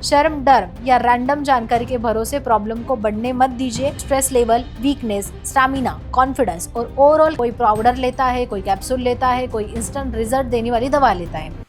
शर्म, डर या रैंडम जानकारी के भरोसे प्रॉब्लम को बढ़ने मत दीजिए। Stress level, weakness, stamina, confidence और ओवरऑल कोई पाउडर लेता है, कोई कैप्सूल लेता है, कोई इंस्टेंट रिजल्ट देने वाली दवा लेता है।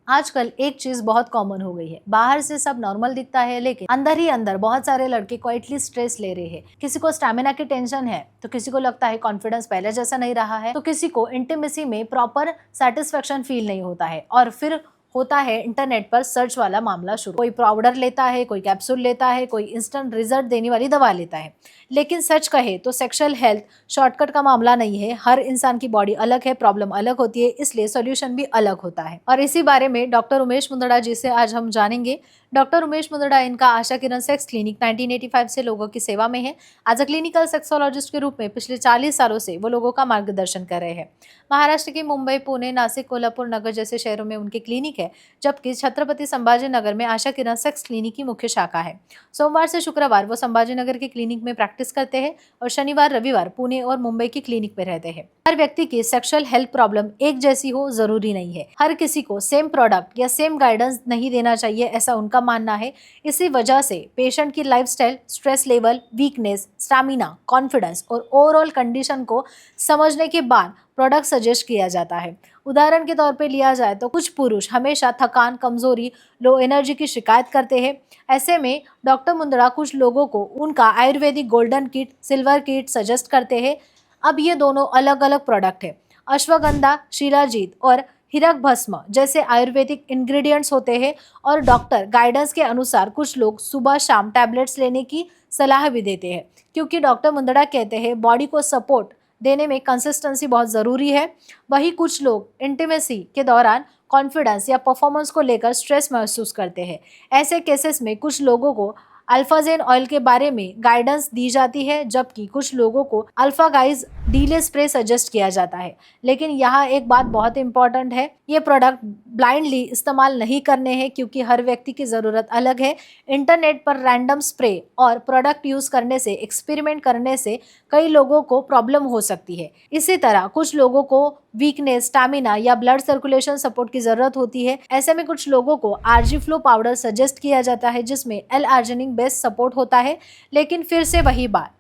आजकल एक चीज बहुत कॉमन हो गई है, बाहर से सब नॉर्मल दिखता है लेकिन अंदर ही अंदर बहुत सारे लड़के क्वाइटली स्ट्रेस ले रहे हैं। किसी को स्टैमिना की टेंशन है तो किसी को लगता है कॉन्फिडेंस पहले जैसा नहीं रहा है, तो किसी को इंटीमेसी में प्रॉपर सेटिस्फेक्शन फील नहीं होता है और फिर होता है इंटरनेट पर सर्च वाला मामला शुरू। कोई पाउडर लेता है, कोई कैप्सूल लेता है, कोई इंस्टेंट रिजल्ट देने वाली दवा लेता है। लेकिन सच कहे तो सेक्सुअल हेल्थ शॉर्टकट का मामला नहीं है। हर इंसान की बॉडी अलग है, प्रॉब्लम अलग होती है, इसलिए सॉल्यूशन भी अलग होता है। और इसी बारे में डॉक्टर उमेश मुंदड़ा जी से आज हम जानेंगे। डॉक्टर उमेश मुंदड़ा, इनका आशा किरण सेक्स क्लिनिक 1985 से लोगों की सेवा में है। एज अ क्लिनिकल सेक्सोलॉजिस्ट के रूप में पिछले 40 सालों से वो लोगों का मार्गदर्शन कर रहे हैं। महाराष्ट्र के मुंबई, पुणे, नासिक, कोल्हापुर नगर जैसे शहरों में उनकी क्लिनिक है, जबकि छत्रपति संभाजी नगर में आशा किरण सेक्स क्लिनिक की मुख्य शाखा है। सोमवार से शुक्रवार वो संभाजी नगर की क्लिनिक में प्रैक्टिस करते हैं और शनिवार रविवार पुणे और मुंबई की क्लिनिक में रहते हैं। हर व्यक्ति की सेक्सुअल हेल्थ प्रॉब्लम एक जैसी हो जरूरी नहीं है। हर किसी को सेम प्रोडक्ट या सेम गाइडेंस नहीं देना चाहिए, ऐसा उनका मानना है। इसी वजह से पेशेंट की lifestyle, stress level, weakness, stamina, confidence और ओवरऑल कंडीशन को समझने के बाद प्रोडक्ट सजेस्ट किया जाता है। उदाहरण के तौर पे लिया जाए तो कुछ पुरुष हमेशा थकान, कमजोरी, लो एनर्जी की शिकायत करते हैं। ऐसे में डॉक्टर मुंदड़ा कुछ लोगों को उनका Ayurvedic golden kit, silver kit suggest करते हैं। अब ये दोनों अलग अलग प्रोडक्ट है। अश्वगंधा, शिलाजीत और हिरक भस्म जैसे आयुर्वेदिक इंग्रेडिएंट्स होते हैं और डॉक्टर गाइडेंस के अनुसार कुछ लोग सुबह शाम टैबलेट्स लेने की सलाह भी देते हैं, क्योंकि डॉक्टर मुंदड़ा कहते हैं बॉडी को सपोर्ट देने में कंसिस्टेंसी बहुत ज़रूरी है। वहीं कुछ लोग इंटीमेसी के दौरान कॉन्फिडेंस या परफॉर्मेंस को लेकर स्ट्रेस महसूस करते हैं। ऐसे केसेस में कुछ लोगों को अल्फाजेन ऑयल के बारे में गाइडेंस दी जाती है, जबकि कुछ लोगों को alpha guys delay spray suggest किया जाता है। लेकिन यहाँ एक बात बहुत इंपॉर्टेंट है, ये प्रोडक्ट ब्लाइंडली इस्तेमाल नहीं करने हैं, क्योंकि हर व्यक्ति की ज़रूरत अलग है। इंटरनेट पर रैंडम स्प्रे और प्रोडक्ट यूज़ करने से, एक्सपेरिमेंट करने से कई लोगों को प्रॉब्लम हो सकती है। इसी तरह कुछ लोगों को वीकनेस, स्टैमिना या ब्लड सर्कुलेशन सपोर्ट की ज़रूरत होती है। ऐसे में कुछ लोगों को आरजी फ्लो पाउडर सजेस्ट किया जाता है, जिसमें एल आर्जिनिक बेस्ड सपोर्ट होता है। लेकिन फिर से वही बात,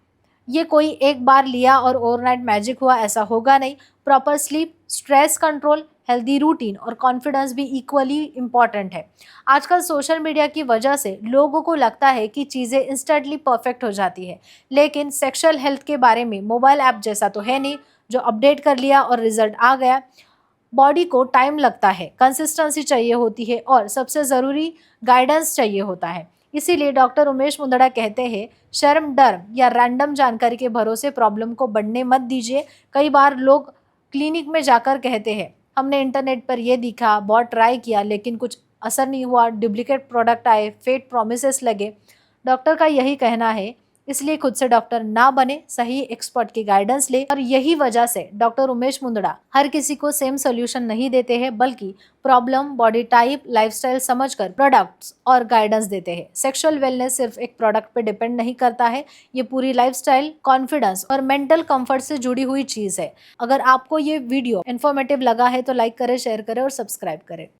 ये कोई एक बार लिया और ओवरनाइट मैजिक हुआ, ऐसा होगा नहीं। Proper sleep, stress control, healthy routine और कॉन्फिडेंस भी इक्वली इम्पॉर्टेंट है। आजकल सोशल मीडिया की वजह से लोगों को लगता है कि चीज़ें इंस्टेंटली परफेक्ट हो जाती है, लेकिन सेक्सुअल हेल्थ के बारे में मोबाइल ऐप जैसा तो है नहीं, जो अपडेट कर लिया और रिजल्ट आ गया। बॉडी को टाइम लगता है, कंसिस्टेंसी चाहिए होती है और सबसे ज़रूरी गाइडेंस चाहिए होता है। इसीलिए डॉक्टर उमेश मुंदड़ा कहते हैं, शर्म, डर या रैंडम जानकारी के भरोसे प्रॉब्लम को बढ़ने मत दीजिए। कई बार लोग क्लिनिक में जाकर कहते हैं हमने इंटरनेट पर ये दिखा, बहुत ट्राई किया, लेकिन कुछ असर नहीं हुआ, डुप्लीकेट प्रोडक्ट आए, फेक प्रोमिसेस लगे। डॉक्टर का यही कहना है, इसलिए खुद से डॉक्टर ना बने, सही एक्सपर्ट की गाइडेंस ले। और यही वजह से डॉक्टर उमेश मुंदड़ा हर किसी को सेम सोल्यूशन नहीं देते हैं, बल्कि प्रॉब्लम, बॉडी टाइप, लाइफस्टाइल समझकर प्रोडक्ट्स और गाइडेंस देते हैं। सेक्सुअल वेलनेस सिर्फ एक प्रोडक्ट पे डिपेंड नहीं करता है, ये पूरी लाइफस्टाइल, कॉन्फिडेंस और मेंटल कंफर्ट से जुड़ी हुई चीज़ है। अगर आपको ये वीडियो इन्फॉर्मेटिव लगा है तो लाइक करें, शेयर करें और सब्सक्राइब करें।